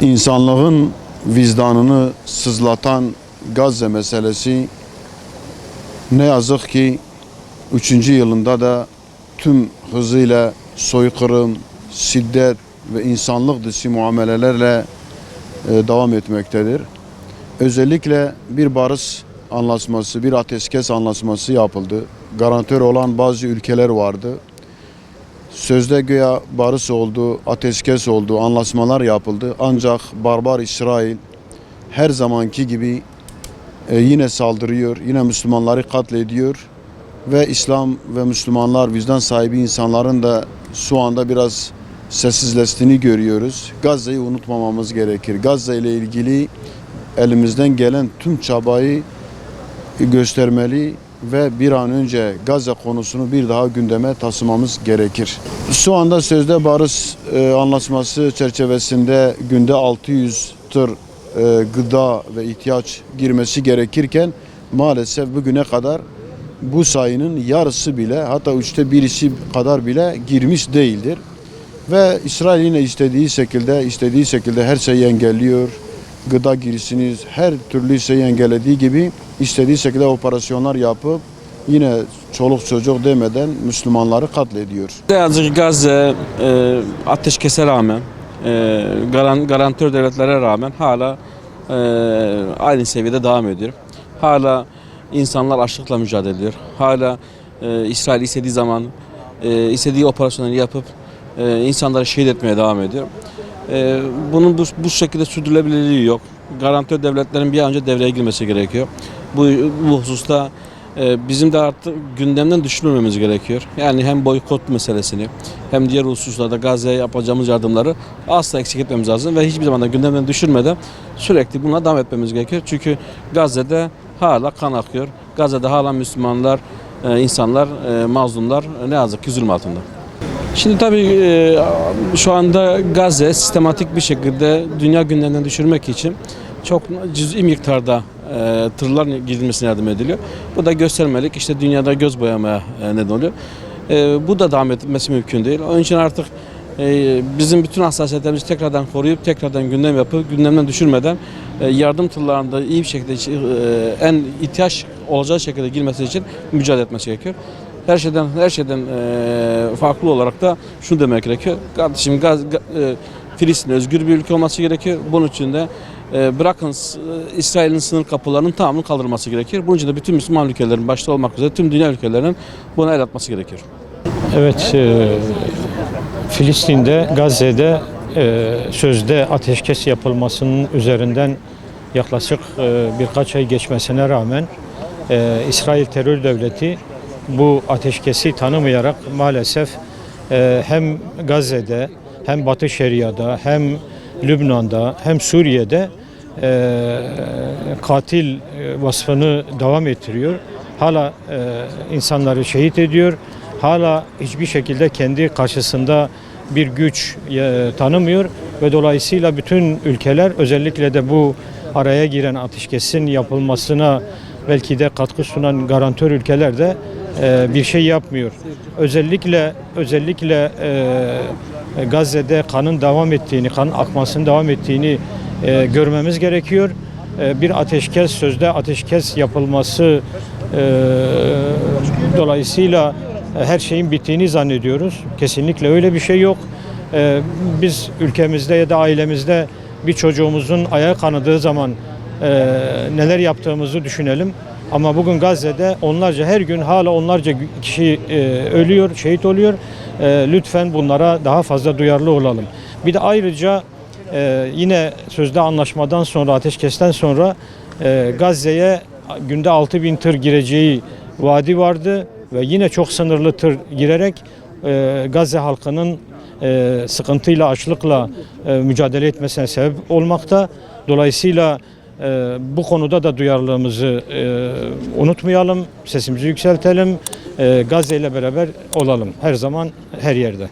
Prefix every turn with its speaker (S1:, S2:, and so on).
S1: İnsanlığın vicdanını sızlatan Gazze meselesi ne yazık ki 3. yılında da tüm hızıyla soykırım, şiddet ve insanlık dışı muamelelerle devam etmektedir. Özellikle bir barış anlaşması, bir ateşkes anlaşması yapıldı. Garantör olan bazı ülkeler vardı. Sözde güya barış oldu, ateşkes oldu, anlaşmalar yapıldı. Ancak barbar İsrail her zamanki gibi yine saldırıyor, yine Müslümanları katlediyor. Ve İslam ve Müslümanlar, vicdan sahibi insanların da şu anda biraz sessizleştiğini görüyoruz. Gazze'yi unutmamamız gerekir. Gazze ile ilgili elimizden gelen tüm çabayı göstermeli ve bir an önce Gazze konusunu bir daha gündeme taşımamız gerekir. Şu anda sözde barış anlaşması çerçevesinde günde 600 tır gıda ve ihtiyaç girmesi gerekirken maalesef bugüne kadar bu sayının yarısı bile, hatta 1/3 kadar bile girmiş değildir. Ve İsrail yine istediği şekilde her şeyi engelliyor. Gıda girişini her türlü şeyi engellediği gibi istediği şekilde operasyonlar yapıp yine çoluk çocuk demeden Müslümanları katlediyor.
S2: Birazcık Gazze ateşkese rağmen, garantör devletlere rağmen hala aynı seviyede devam ediyor. Hala insanlar açlıkla mücadele ediyor. Hala İsrail istediği zaman istediği operasyonları yapıp insanları şehit etmeye devam ediyor. Bunun bu şekilde sürdürülebilirliği yok. Garantör devletlerin bir an önce devreye girmesi gerekiyor. Bu hususta bizim de artık gündemden düşürmememiz gerekiyor. Yani hem boykot meselesini hem diğer hususlarda Gazze'ye yapacağımız yardımları asla eksik etmemiz lazım ve hiçbir zaman da gündemden düşürmeden sürekli buna devam etmemiz gerekiyor. Çünkü Gazze'de hala kan akıyor. Gazze'de hala Müslümanlar, insanlar, mazlumlar ne yazık ki zulüm altında. Şimdi tabii şu anda Gazze sistematik bir şekilde dünya gündeminden düşürmek için çok cüz'i miktarda tırlar gidilmesine yardım ediliyor. Bu da göstermelik, işte dünyada göz boyamaya neden oluyor. Bu da devam etmesi mümkün değil. Onun için artık bizim bütün hassasiyetlerimizi tekrardan koruyup tekrardan gündem yapıp gündemden düşürmeden yardım tırlarında iyi bir şekilde en ihtiyaç olacağı şekilde girmesi için mücadele etmesi gerekiyor. Her şeyden farklı olarak da şunu demek gerekiyor. Kardeşim Filistin özgür bir ülke olması gerekiyor. Bunun için de bırakın İsrail'in sınır kapılarının tamamını kaldırması gerekir. Bunun için de bütün Müslüman ülkelerin başta olmak üzere tüm dünya ülkelerinin buna el atması gerekiyor.
S3: Evet, Filistin'de, Gazze'de sözde ateşkes yapılmasının üzerinden yaklaşık birkaç ay geçmesine rağmen İsrail terör devleti bu ateşkesi tanımayarak maalesef hem Gazze'de hem Batı Şeria'da hem Lübnan'da hem Suriye'de katil vasfını devam ettiriyor. Hala insanları şehit ediyor. Hala hiçbir şekilde kendi karşısında bir güç tanımıyor ve dolayısıyla bütün ülkeler, özellikle de bu araya giren ateşkesin yapılmasına belki de katkı sunan garantör ülkeler de bir şey yapmıyor. Özellikle Gazze'de kanın devam ettiğini, kanın akmasının devam ettiğini görmemiz gerekiyor. Bir ateşkes, sözde ateşkes yapılması dolayısıyla her şeyin bittiğini zannediyoruz. Kesinlikle öyle bir şey yok. Biz ülkemizde ya da ailemizde bir çocuğumuzun ayağı kanadığı zaman neler yaptığımızı düşünelim. Ama bugün Gazze'de her gün hala onlarca kişi ölüyor, şehit oluyor. Lütfen bunlara daha fazla duyarlı olalım. Bir de ayrıca yine sözde anlaşmadan sonra, ateşkesten sonra Gazze'ye günde 6.000 tır gireceği vaadi vardı ve yine çok sınırlı tır girerek Gazze halkının sıkıntıyla, açlıkla mücadele etmesine sebep olmakta. Dolayısıyla bu konuda da duyarlılığımızı unutmayalım, sesimizi yükseltelim, Gazze ile beraber olalım her zaman, her yerde.